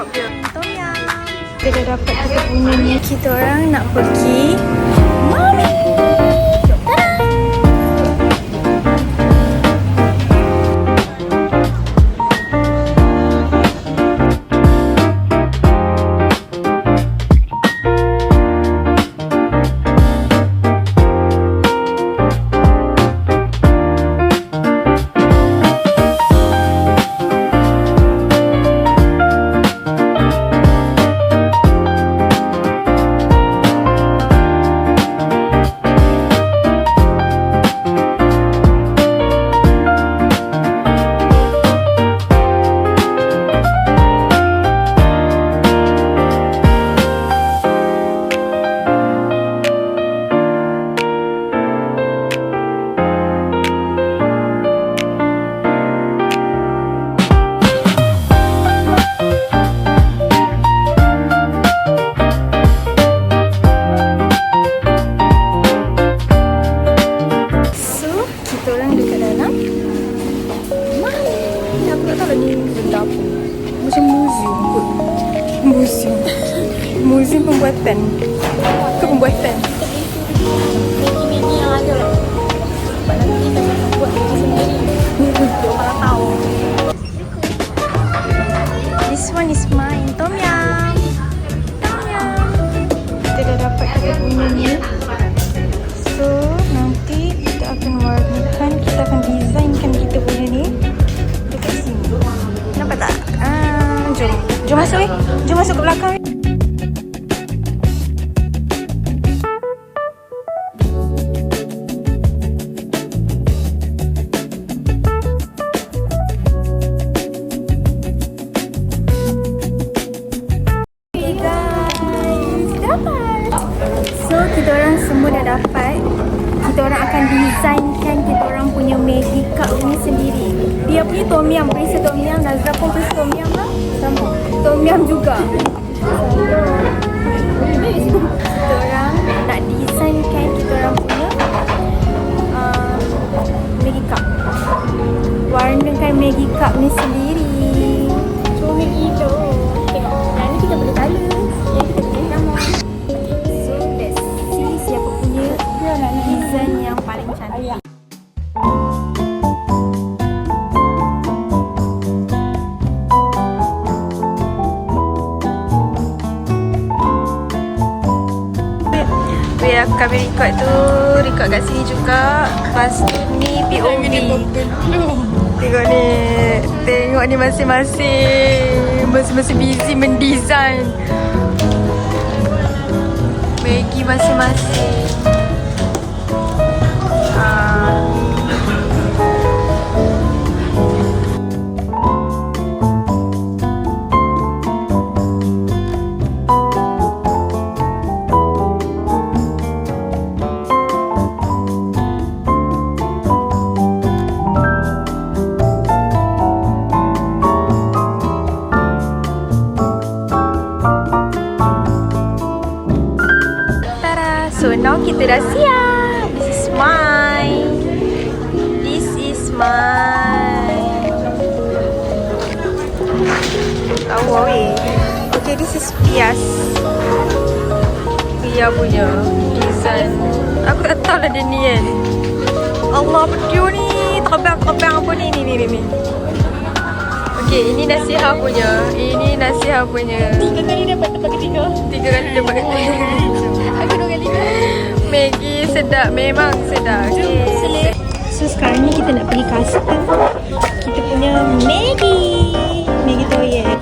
drop dia. Tom Yum. Kita dah dapat kita punya ni. Kita orang nak pergi Mami. Museum pembuatan. Pembuatan. Ini yang ada lah. Sebab nanti kita akan buat diri sendiri. Orang tahu. This one is mine. Tom Yum. Tom Yum. Kita dah dapat kita punya ni. So, nanti kita akan warnakan, kita akan designkan kita punya ni dekat sini. Nampak tak? Jom. Jom masuk Jom masuk ke belakang. So, kita orang semua dah dapat. Kita orang akan designkan kita orang punya Maggi cup ni sendiri. Dia punya Tom Yum, perisa Tom Yum. Nazra pun perisa Tom Yum lah. Sama. Tom Yum juga. Kita orang nak designkan kita orang punya Maggi cup. Warnakan Maggi cup ni sendiri. Cuma gitu. Tengok. Yang ni kita boleh colour. Yang kita boleh nama. Design yang paling cantik. Kami record kat sini juga. Lepas tu ni POV. Tengok ni. Tengok ni masing-masing busy mendesign Maggi masing-masing. So now kita dah siap. This is mine. This is mine. Tahu weh. Okay, this is Pias. Pia punya design. Aku tak tahu lah dia ni kan. Allah, video ni terbang apa ni. Okay, ini Nasiha punya. Ini Nasiha punya. 3 kali dapat tempat ketiga. 3 kali dapat ketiga. Aku 2 kali. Maggi sedap, memang sedap. Okay. So sekarang ni kita nak pergi custom kita punya Maggi toyet.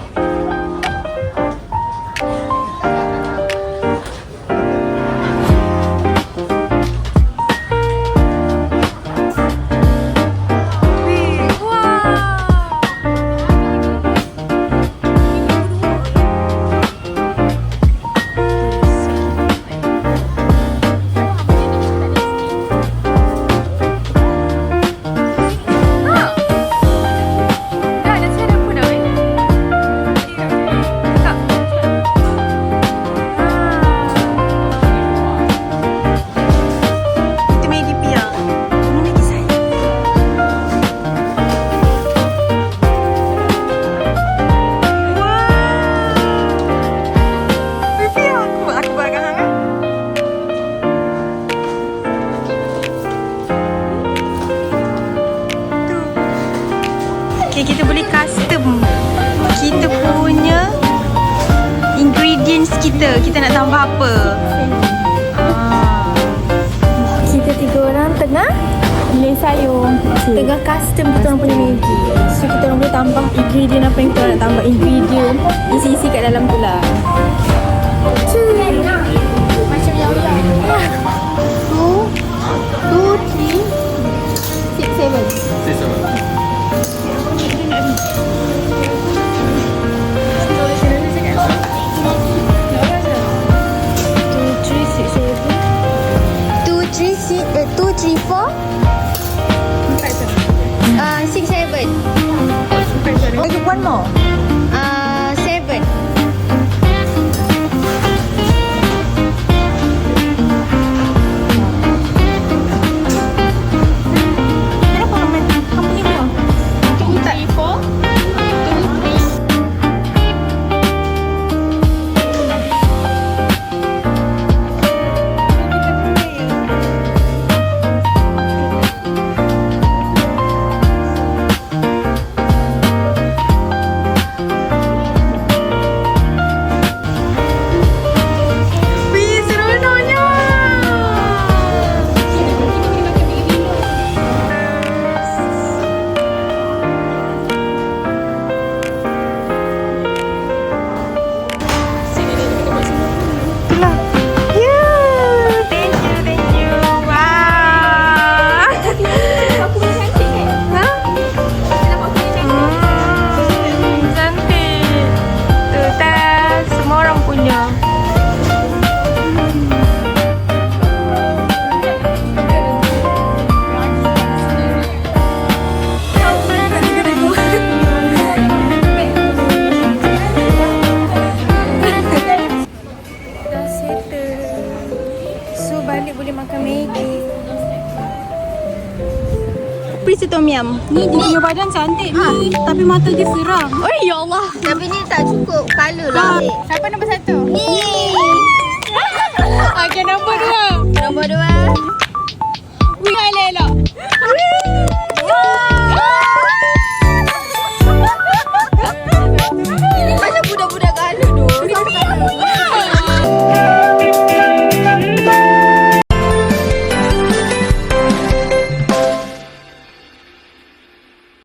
Dah siap. kita nak tambah apa. Kita 3 orang tengah pilih sayur. Tengah custom kita orang punya Maggi. So kita orang boleh tambah ingredient apa yang kita orang nak tambah. Ingredient isi-isi kat dalam tu lah. Macam yang 2, 3, 6, 7. One more. 7. Kenapa ramai? Kamu punya belum? 2, 3, 4. 2, 3. Wih, seronoknya. Itulah. Yeah, thank you. Wah. Aku punya cantik kan? Ha? Kenapa aku punya cantik? Cantik. Tu tas semua orang punya. Dah settle. So balik boleh makan Maggi. Please tom yum. Ni dia punya badan cantik ni, tapi mata dia seram. Oh ya Allah. Tapi ni tak cukup color lah. Siapa nombor 1? Ni